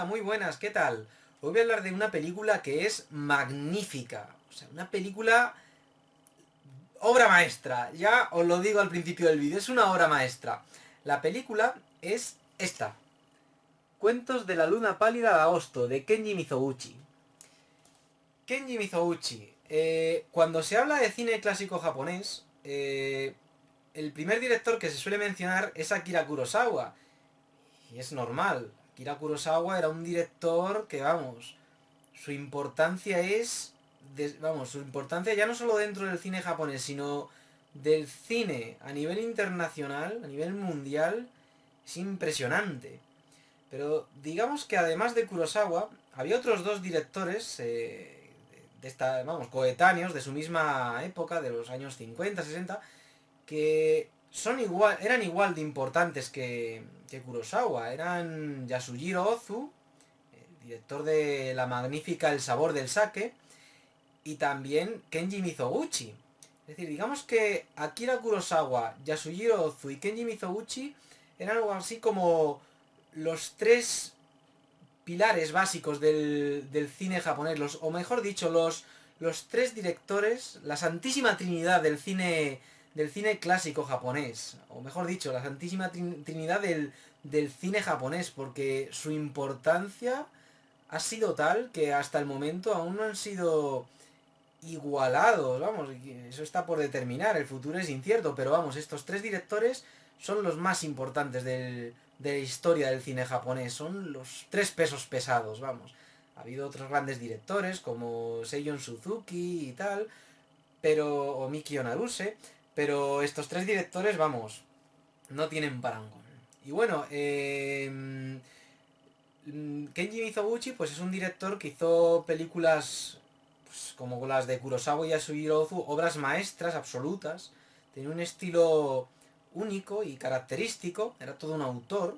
muy buenas, ¿qué tal? Hoy voy a hablar de una película que es magnífica. O sea, una película... obra maestra. Ya os lo digo al principio del vídeo, es una obra maestra. La película es esta. Cuentos de la luna pálida de agosto, de Kenji Mizoguchi. Kenji Mizoguchi. Cuando se habla de cine clásico japonés, el primer director que se suele mencionar es Akira Kurosawa. Y es normal. Akira Kurosawa era un director que, vamos, su importancia es... vamos, su importancia ya no solo dentro del cine japonés, sino del cine a nivel internacional, a nivel mundial, es impresionante. Pero digamos que además de Kurosawa, había otros dos directores de esta, vamos, coetáneos de su misma época, de los años 50, 60, que eran igual de importantes que Kurosawa. Eran Yasujiro Ozu, el director de la magnífica El sabor del sake, y también Kenji Mizoguchi. Es decir, digamos que Akira Kurosawa, Yasujiro Ozu y Kenji Mizoguchi eran algo así como los tres pilares básicos del cine japonés, o mejor dicho, los tres directores, la santísima trinidad del cine clásico japonés, o mejor dicho, la santísima trinidad del cine japonés, porque su importancia ha sido tal que hasta el momento aún no han sido igualados, vamos, eso está por determinar, el futuro es incierto, pero vamos, estos tres directores son los más importantes de la historia del cine japonés, son los tres pesos pesados, vamos. Ha habido otros grandes directores como Seiyon Suzuki y tal, o Mikio Naruse, pero estos tres directores, vamos, no tienen parangón. Y bueno, Kenji Mizoguchi pues es un director que hizo películas pues, como las de Kurosawa y Yasujiro Ozu, obras maestras absolutas. Tenía un estilo único y característico, era todo un autor.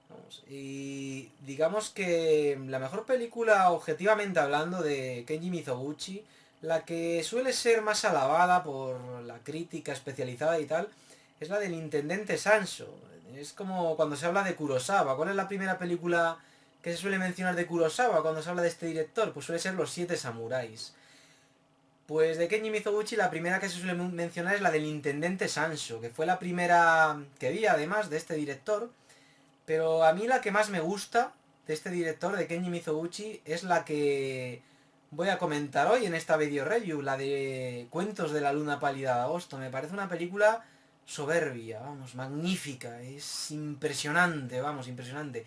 Vamos, y digamos que la mejor película, objetivamente hablando, de Kenji Mizoguchi, la que suele ser más alabada por la crítica especializada y tal, es la del Intendente Sancho. Es como cuando se habla de Kurosawa. ¿Cuál es la primera película que se suele mencionar de Kurosawa cuando se habla de este director? Pues suele ser Los Siete Samuráis. Pues de Kenji Mizoguchi la primera que se suele mencionar es la del Intendente Sancho, que fue la primera que vi además de este director. Pero a mí la que más me gusta de este director, de Kenji Mizoguchi, es la que voy a comentar hoy en esta video review, la de Cuentos de la luna pálida de agosto. Me parece una película soberbia, vamos, magnífica, es impresionante, vamos, impresionante.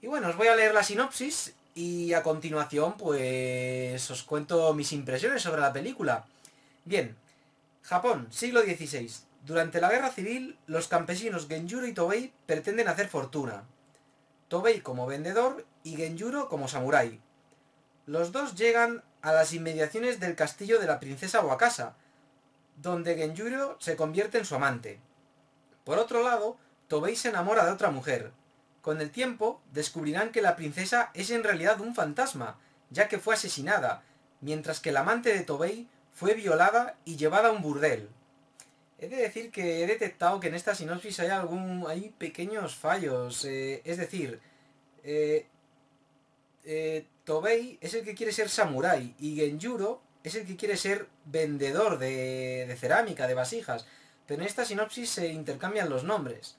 Y bueno, os voy a leer la sinopsis y a continuación pues os cuento mis impresiones sobre la película. Bien, Japón, siglo XVI. Durante la guerra civil, los campesinos Genjuro y Tobei pretenden hacer fortuna. Tobei como vendedor y Genjuro como samurái. Los dos llegan a las inmediaciones del castillo de la princesa Wakasa, donde Genjuro se convierte en su amante. Por otro lado, Tobei se enamora de otra mujer. Con el tiempo, descubrirán que la princesa es en realidad un fantasma, ya que fue asesinada, mientras que el amante de Tobei fue violada y llevada a un burdel. He de decir que he detectado que en esta sinopsis hay pequeños fallos. Es decir, eh, Tobei es el que quiere ser samurái y Genjuro es el que quiere ser vendedor de cerámica, de vasijas. Pero en esta sinopsis se intercambian los nombres.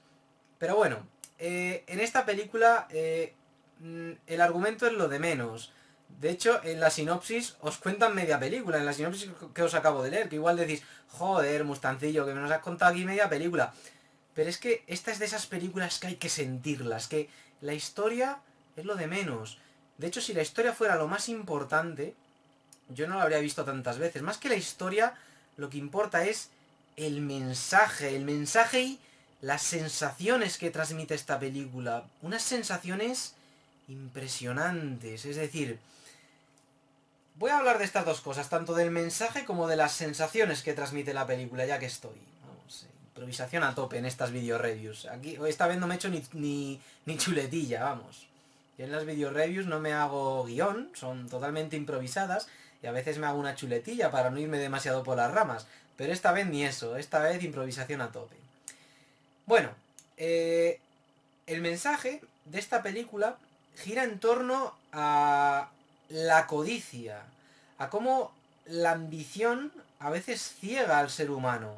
Pero bueno, en esta película el argumento es lo de menos. De hecho, en la sinopsis os cuentan media película, en la sinopsis que os acabo de leer, que igual decís, joder, Mustancillo, que me nos has contado aquí media película. Pero es que esta es de esas películas que hay que sentirlas, que la historia es lo de menos. De hecho, si la historia fuera lo más importante, yo no la habría visto tantas veces. Más que la historia, lo que importa es el mensaje y las sensaciones que transmite esta película. Unas sensaciones impresionantes, es decir, voy a hablar de estas dos cosas, tanto del mensaje como de las sensaciones que transmite la película, ya que estoy. Vamos, improvisación a tope en estas video reviews. Aquí, esta vez no me he hecho ni chuletilla, vamos. Yo en las video reviews no me hago guión, son totalmente improvisadas, y a veces me hago una chuletilla para no irme demasiado por las ramas. Pero esta vez ni eso, esta vez improvisación a tope. Bueno, el mensaje de esta película gira en torno a la codicia, a cómo la ambición a veces ciega al ser humano.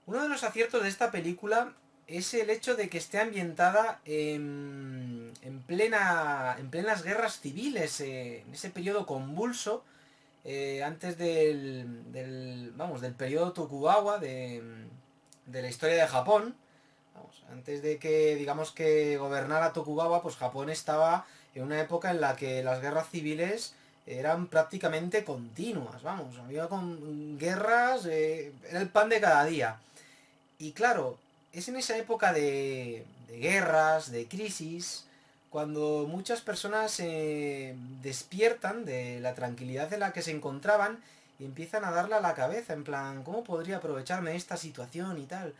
Uno de los aciertos de esta película es el hecho de que esté ambientada en plenas guerras civiles, en ese periodo convulso, antes del periodo Tokugawa, de la historia de Japón. Vamos, antes de que, digamos, que gobernara Tokugawa, pues Japón estaba en una época en la que las guerras civiles eran prácticamente continuas, vamos, había guerras, era el pan de cada día. Y claro, es en esa época de guerras, de crisis, cuando muchas personas se despiertan de la tranquilidad en la que se encontraban y empiezan a darle a la cabeza, en plan, ¿cómo podría aprovecharme de esta situación y tal?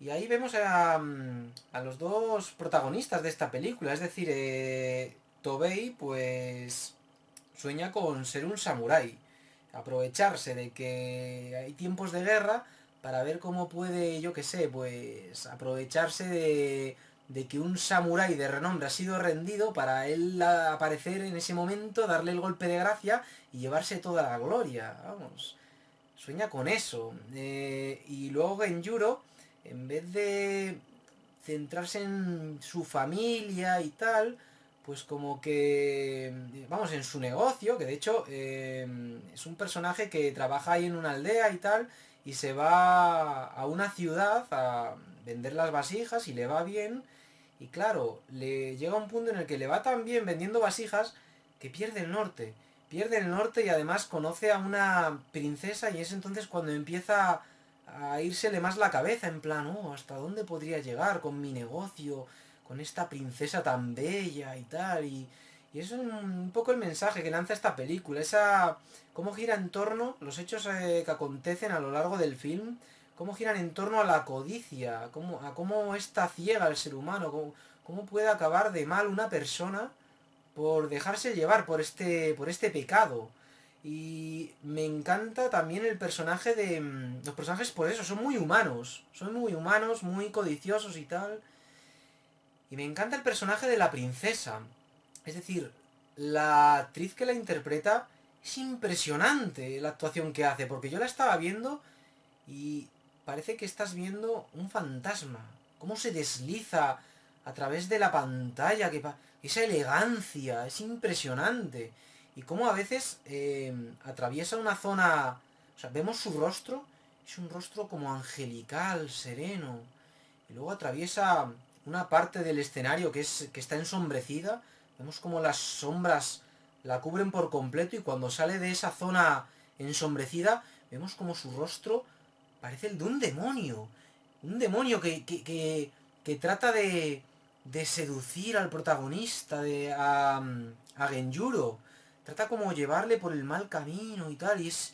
Y ahí vemos a los dos protagonistas de esta película, es decir, Tobei pues sueña con ser un samurái, aprovecharse de que hay tiempos de guerra para ver cómo puede, yo qué sé, pues aprovecharse de que un samurái de renombre ha sido rendido para él aparecer en ese momento, darle el golpe de gracia y llevarse toda la gloria, vamos. Sueña con eso. Y luego Genjuro, en vez de centrarse en su familia y tal, pues como que, vamos, en su negocio, que de hecho es un personaje que trabaja ahí en una aldea y tal, y se va a una ciudad a vender las vasijas y le va bien, y claro, le llega un punto en el que le va tan bien vendiendo vasijas que pierde el norte. Pierde el norte y además conoce a una princesa y es entonces cuando empieza a írsele más la cabeza, en plan, oh, ¿hasta dónde podría llegar con mi negocio? Con esta princesa tan bella y tal. Y eso es un poco el mensaje que lanza esta película. Esa. Cómo gira en torno. Los hechos que acontecen a lo largo del film. Cómo giran en torno a la codicia. A cómo esta ciega al ser humano. Cómo puede acabar de mal una persona por dejarse llevar por este pecado. Y me encanta también el personaje de... Los personajes por eso son muy humanos. Son muy humanos, muy codiciosos y tal. Y me encanta el personaje de la princesa. Es decir, la actriz que la interpreta es impresionante la actuación que hace. Porque yo la estaba viendo y parece que estás viendo un fantasma. Cómo se desliza a través de la pantalla. Esa elegancia, es impresionante. Y cómo a veces atraviesa una zona... O sea, vemos su rostro. Es un rostro como angelical, sereno. Y luego atraviesa una parte del escenario que está ensombrecida. Vemos como las sombras la cubren por completo y cuando sale de esa zona ensombrecida, vemos como su rostro parece el de un demonio. Un demonio que trata de seducir al protagonista, a Genjuro. Trata como llevarle por el mal camino y tal. Y es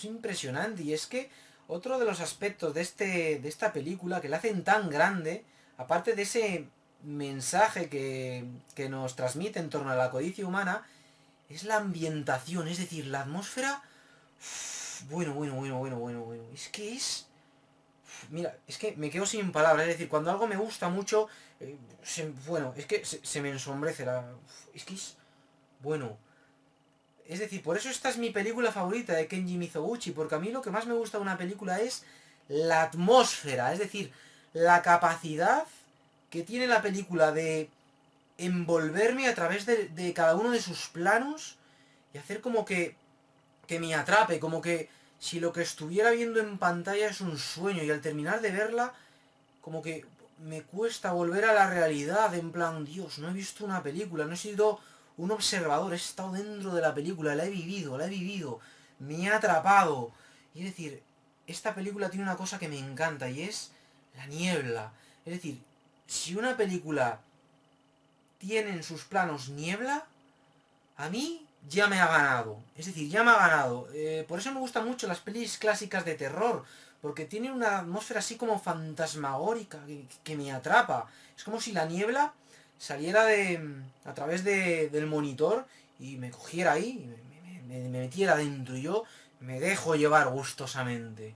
impresionante. Y es que otro de los aspectos de esta película que la hacen tan grande, aparte de ese mensaje que nos transmite en torno a la codicia humana, es la ambientación, es decir, la atmósfera. Bueno. Es que es... Mira, es que me quedo sin palabras. Es decir, cuando algo me gusta mucho, bueno, es que se me ensombrece la... Es que es... Bueno. Es decir, por eso esta es mi película favorita de Kenji Mizoguchi, porque a mí lo que más me gusta de una película es la atmósfera, es decir, la capacidad que tiene la película de envolverme a través de cada uno de sus planos y hacer como que me atrape, como que si lo que estuviera viendo en pantalla es un sueño y al terminar de verla, como que me cuesta volver a la realidad, en plan, Dios, no he visto una película, no he sido un observador, he estado dentro de la película, la he vivido, me ha atrapado. Y es decir, esta película tiene una cosa que me encanta y es la niebla. Es decir, si una película tiene en sus planos niebla, a mí ya me ha ganado. Es decir, ya me ha ganado. Por eso me gustan mucho las pelis clásicas de terror. Porque tienen una atmósfera así como fantasmagórica que me atrapa. Es como si la niebla saliera a través del monitor y me cogiera ahí, y me metiera dentro. Y yo me dejo llevar gustosamente.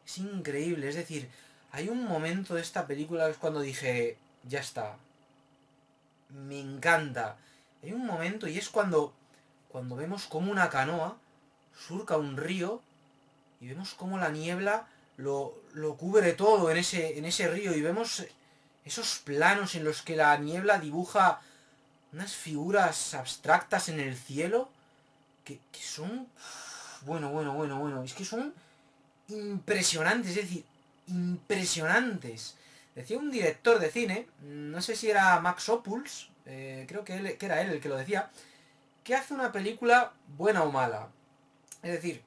Es increíble. Es decir, hay un momento de esta película que es cuando dije, ya está. me encanta. Hay un momento y es cuando vemos como una canoa surca un río y vemos como la niebla lo cubre todo en ese río y vemos esos planos en los que la niebla dibuja unas figuras abstractas en el cielo que son... Bueno. Es que son impresionantes, es decir, impresionantes. Decía un director de cine, no sé si era Max Ophuls, creo que era él el que lo decía, que hace una película buena o mala. Es decir,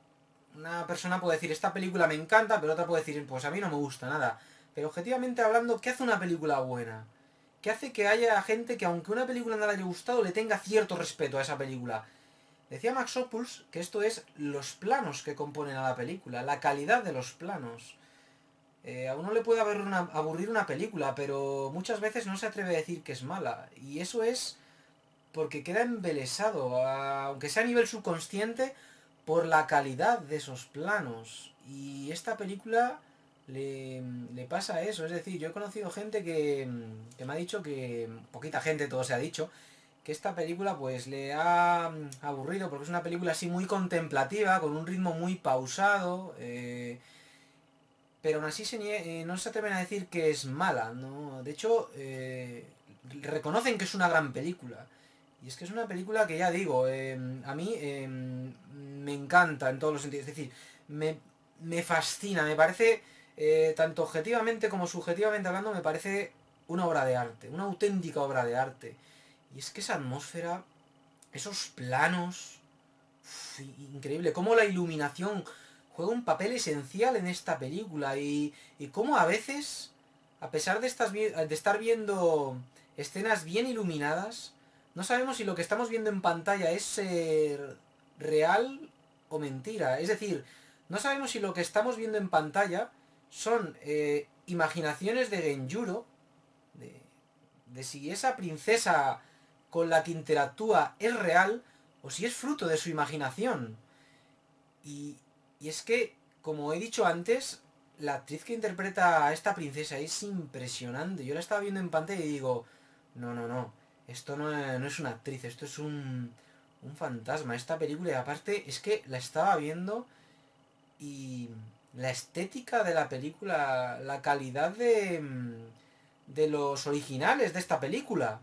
una persona puede decir, esta película me encanta, pero otra puede decir, pues a mí no me gusta nada. Pero objetivamente hablando, ¿qué hace una película buena? ¿Qué hace que haya gente que aunque una película no le haya gustado, le tenga cierto respeto a esa película? Decía Max Ophuls que esto es los planos que componen a la película, la calidad de los planos. A uno le puede aburrir una película, pero muchas veces no se atreve a decir que es mala. Y eso es porque queda embelesado, aunque sea a nivel subconsciente, por la calidad de esos planos. Y esta película le pasa eso. Es decir, yo he conocido gente que me ha dicho que, poquita gente, todo se ha dicho, que esta película pues le ha aburrido porque es una película así muy contemplativa, con un ritmo muy pausado, pero aún así no se atreven a decir que es mala, ¿no? De hecho, reconocen que es una gran película. Y es que es una película que ya digo, a mí me encanta en todos los sentidos. Es decir, me fascina, me parece, tanto objetivamente como subjetivamente hablando, me parece una obra de arte, una auténtica obra de arte. Y es que esa atmósfera, esos planos, increíble, cómo la iluminación juega un papel esencial en esta película y cómo a veces, a pesar de estar viendo escenas bien iluminadas, no sabemos si lo que estamos viendo en pantalla es real o mentira. Es decir, no sabemos si lo que estamos viendo en pantalla son imaginaciones de Genjuro, de, de si esa princesa con la que interactúa es real o si es fruto de su imaginación. Y, y es que, como he dicho antes, la actriz que interpreta a esta princesa es impresionante. Yo la estaba viendo en pantalla y digo, no, esto no es una actriz, esto es un fantasma. Esta película, y aparte, es que la estaba viendo y la estética de la película, la calidad de los originales de esta película.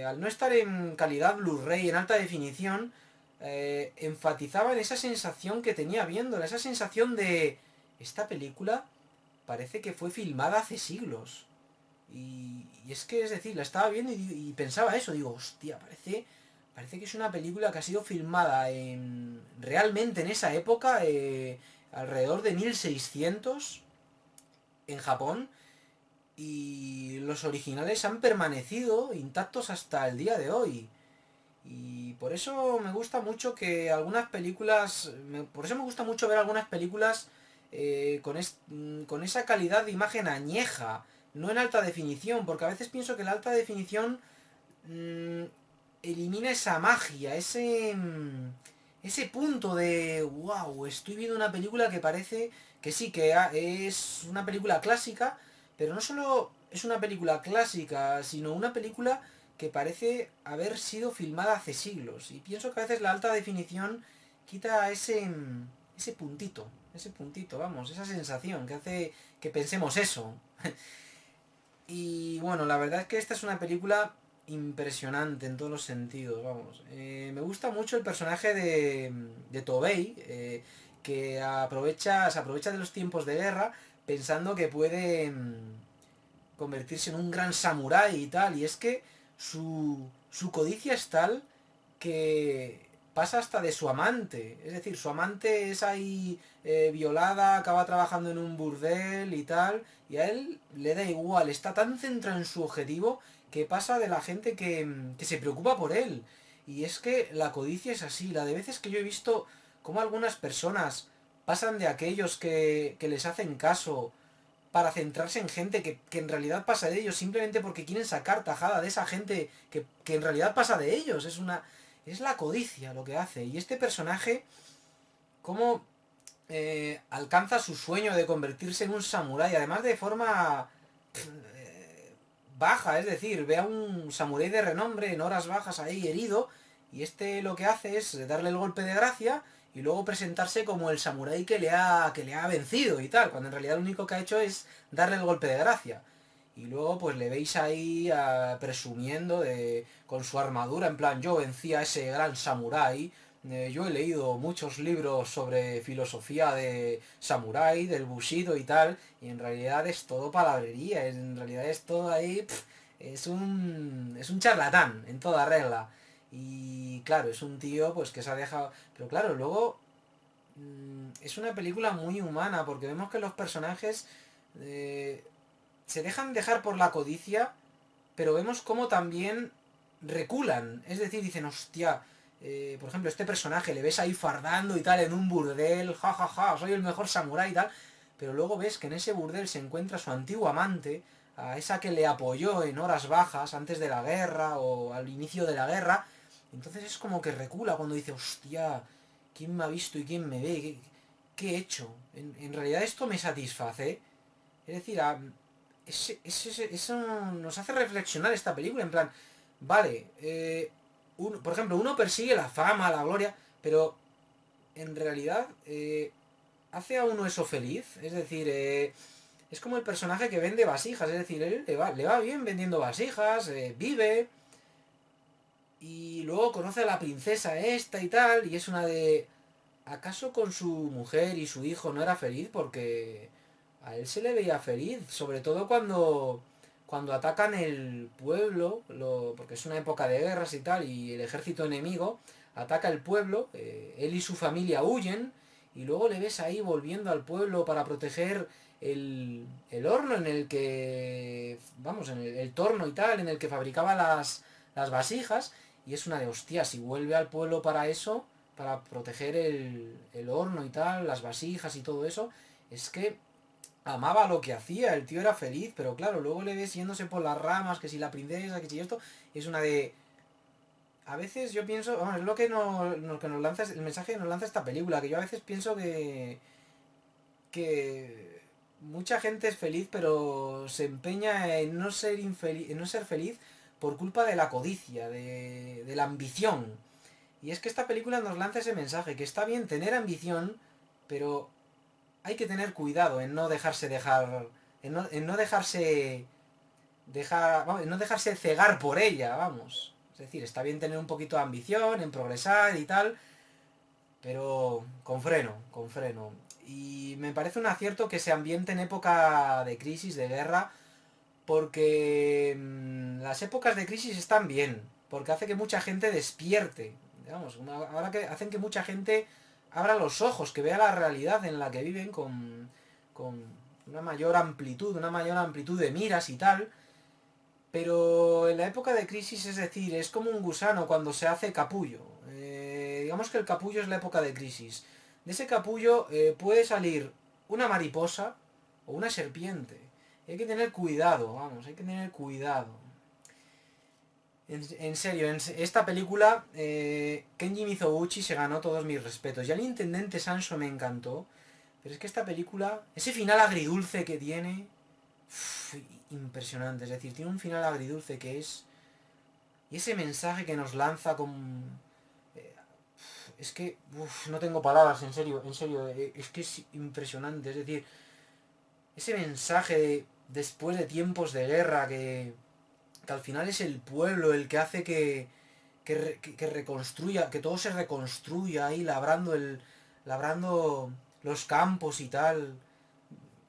Al no estar en calidad Blu-ray, en alta definición, enfatizaba en esa sensación que tenía viéndola, esa sensación de esta película parece que fue filmada hace siglos. Y es que, es decir, la estaba viendo y pensaba eso, digo, hostia, parece que es una película que ha sido filmada realmente en esa época, alrededor de 1600, en Japón, y los originales han permanecido intactos hasta el día de hoy. Y por eso me gusta mucho que algunas películas, por eso me gusta mucho ver algunas películas con esa calidad de imagen añeja, no en alta definición, porque a veces pienso que la alta definición mm, elimina esa magia, ese punto de, wow, estoy viendo una película que parece que sí, es una película clásica, pero no solo es una película clásica, sino una película que parece haber sido filmada hace siglos. Y pienso que a veces la alta definición quita ese puntito, vamos, esa sensación que hace que pensemos eso. Y bueno, la verdad es que esta es una película impresionante en todos los sentidos, vamos. Me gusta mucho el personaje de Tobey, que se aprovecha de los tiempos de guerra pensando que puede convertirse en un gran samurái y tal. Y es que su codicia es tal que pasa hasta de su amante. Es decir, su amante es ahí violada, acaba trabajando en un burdel y tal. Y a él le da igual, está tan centrado en su objetivo que pasa de la gente que se preocupa por él. Y es que la codicia es así. La de veces que yo he visto cómo algunas personas pasan de aquellos que les hacen caso para centrarse en gente que en realidad pasa de ellos simplemente porque quieren sacar tajada de esa gente que en realidad pasa de ellos. Es la codicia lo que hace. Y este personaje, cómo alcanza su sueño de convertirse en un samurái, además de forma baja, es decir, ve a un samurái de renombre en horas bajas ahí herido, y este lo que hace es darle el golpe de gracia y luego presentarse como el samurái que le ha vencido y tal, cuando en realidad lo único que ha hecho es darle el golpe de gracia. Y luego pues le veis ahí presumiendo con su armadura, en plan, yo vencí a ese gran samurái, yo he leído muchos libros sobre filosofía de samurái, del bushido y tal, y en realidad es todo palabrería, en realidad es todo ahí, es un charlatán, en toda regla. Y claro, es un tío pues que se ha dejado... Pero claro, luego es una película muy humana, porque vemos que los personajes eh, se dejan dejar por la codicia, pero vemos cómo también reculan. Es decir, dicen, hostia, por ejemplo, este personaje le ves ahí fardando y tal en un burdel, jajaja, ja, ja, soy el mejor samurái y tal, pero luego ves que en ese burdel se encuentra su antiguo amante, a esa que le apoyó en horas bajas antes de la guerra o al inicio de la guerra. Entonces es como que recula cuando dice, hostia, ¿quién me ha visto y quién me ve? ¿Qué he hecho? En realidad esto me satisface. Es decir, eso nos hace reflexionar esta película, en plan, vale, por ejemplo, uno persigue la fama, la gloria, pero en realidad hace a uno eso feliz. Es decir, es como el personaje que vende vasijas, es decir, él le va bien vendiendo vasijas, vive, y luego conoce a la princesa esta y tal, y es una de... ¿Acaso con su mujer y su hijo no era feliz? Porque a él se le veía feliz, sobre todo cuando atacan el pueblo, porque es una época de guerras y tal, y el ejército enemigo ataca el pueblo, él y su familia huyen, y luego le ves ahí volviendo al pueblo para proteger el horno en el que, vamos, en el torno y tal, en el que fabricaba las vasijas, y es una de hostias, si vuelve al pueblo para eso, para proteger el horno y tal, las vasijas y todo eso, es que amaba lo que hacía, el tío era feliz, pero claro, luego le ves yéndose por las ramas, que si la princesa, que si esto, es una de... A veces yo pienso, vamos, es lo que nos lanza, el mensaje que nos lanza esta película, que yo a veces pienso que mucha gente es feliz, pero se empeña en no ser infeliz, en no ser feliz por culpa de la codicia, de la ambición. Y es que esta película nos lanza ese mensaje, que está bien tener ambición, pero hay que tener cuidado en no dejarse dejar, en no dejarse vamos, en no dejarse cegar por ella, vamos. Es decir, está bien tener un poquito de ambición, en progresar y tal, pero con freno, con freno. Y me parece un acierto que se ambiente en época de crisis, de guerra, porque las épocas de crisis están bien, porque hace que mucha gente despierte, digamos, ahora que hacen que mucha gente abra los ojos, que vea la realidad en la que viven con una mayor amplitud de miras y tal, pero en la época de crisis, es decir, es como un gusano cuando se hace capullo. Digamos que el capullo es la época de crisis. De ese capullo puede salir una mariposa o una serpiente. Hay que tener cuidado, vamos, hay que tener cuidado. En serio, en esta película Kenji Mizoguchi se ganó todos mis respetos. Ya el intendente Sanso me encantó, pero es que esta película, ese final agridulce que tiene, uf, impresionante. Es decir, tiene un final agridulce que es... Y ese mensaje que nos lanza con... eh, es que no tengo palabras, en serio, es que es impresionante. Es decir, ese mensaje después de tiempos de guerra que al final es el pueblo el que hace que reconstruya, que todo se reconstruya ahí labrando los campos y tal.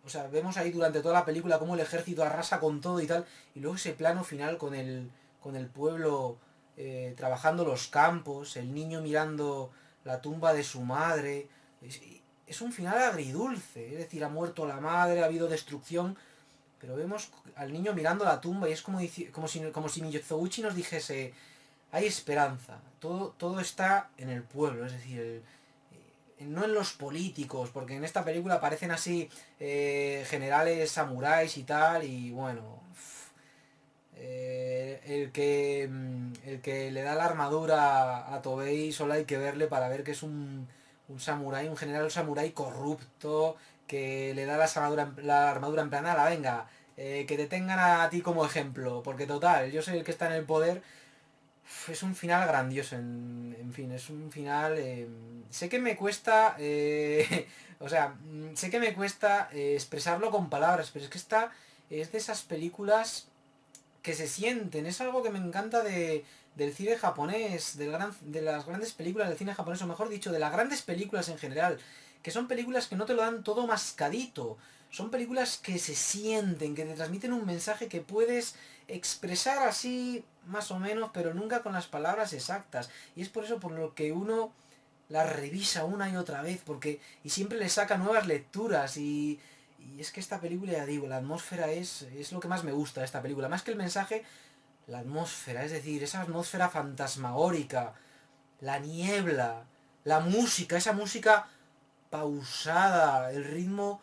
O sea, vemos ahí durante toda la película cómo el ejército arrasa con todo y tal, y luego ese plano final con el pueblo trabajando los campos, el niño mirando la tumba de su madre. Es un final agridulce, es decir, ha muerto la madre, ha habido destrucción, pero vemos al niño mirando la tumba y es como si Mizoguchi nos dijese, hay esperanza, todo está en el pueblo, es decir, no en los políticos, porque en esta película aparecen así generales samuráis y tal, y bueno, el que le da la armadura a Tobei solo hay que verle para ver que es un samurái, un general samurái corrupto, que le da la armadura en plan, "Ala, venga, que te tengan a ti como ejemplo, porque total, yo soy el que está en el poder. Es un final grandioso, en fin, es un final... sé que me cuesta... o sea, sé que me cuesta expresarlo con palabras, pero es que esta es de esas películas que se sienten. Es algo que me encanta del cine japonés, de las grandes películas del cine japonés, o mejor dicho, de las grandes películas en general, que son películas que no te lo dan todo mascadito. Son películas que se sienten, que te transmiten un mensaje que puedes expresar así más o menos, pero nunca con las palabras exactas. Y es por eso por lo que uno las revisa una y otra vez, porque y siempre le saca nuevas lecturas y es que esta película, ya digo, la atmósfera es lo que más me gusta de esta película. Más que el mensaje, la atmósfera, es decir, esa atmósfera fantasmagórica, la niebla, la música, esa música pausada, el ritmo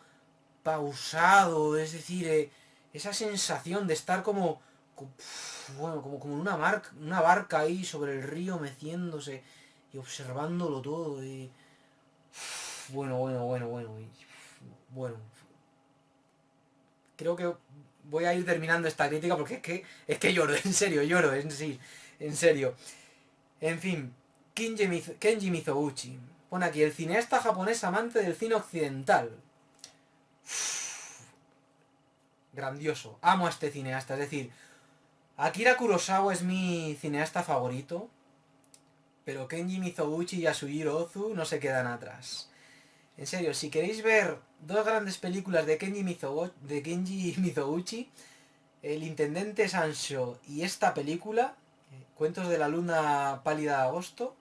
pausado, es decir, esa sensación de estar bueno, como en una barca ahí sobre el río meciéndose y observándolo todo. Bueno, creo que voy a ir terminando esta crítica porque es que lloro, en serio, lloro, en serio. En fin, Kenji Mizoguchi. Pone aquí, el cineasta japonés amante del cine occidental. Grandioso, amo a este cineasta, es decir, Akira Kurosawa es mi cineasta favorito, pero Kenji Mizoguchi y Yasuhiro Ozu no se quedan atrás. En serio, si queréis ver dos grandes películas de Kenji Mizoguchi, El Intendente Sancho y esta película, Cuentos de la Luna Pálida de Agosto,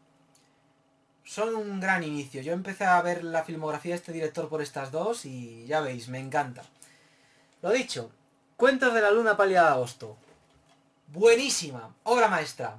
son un gran inicio. Yo empecé a ver la filmografía de este director por estas dos y ya veis, me encanta. Lo dicho, Cuentos de la Luna Pálida de Agosto. Buenísima, obra maestra.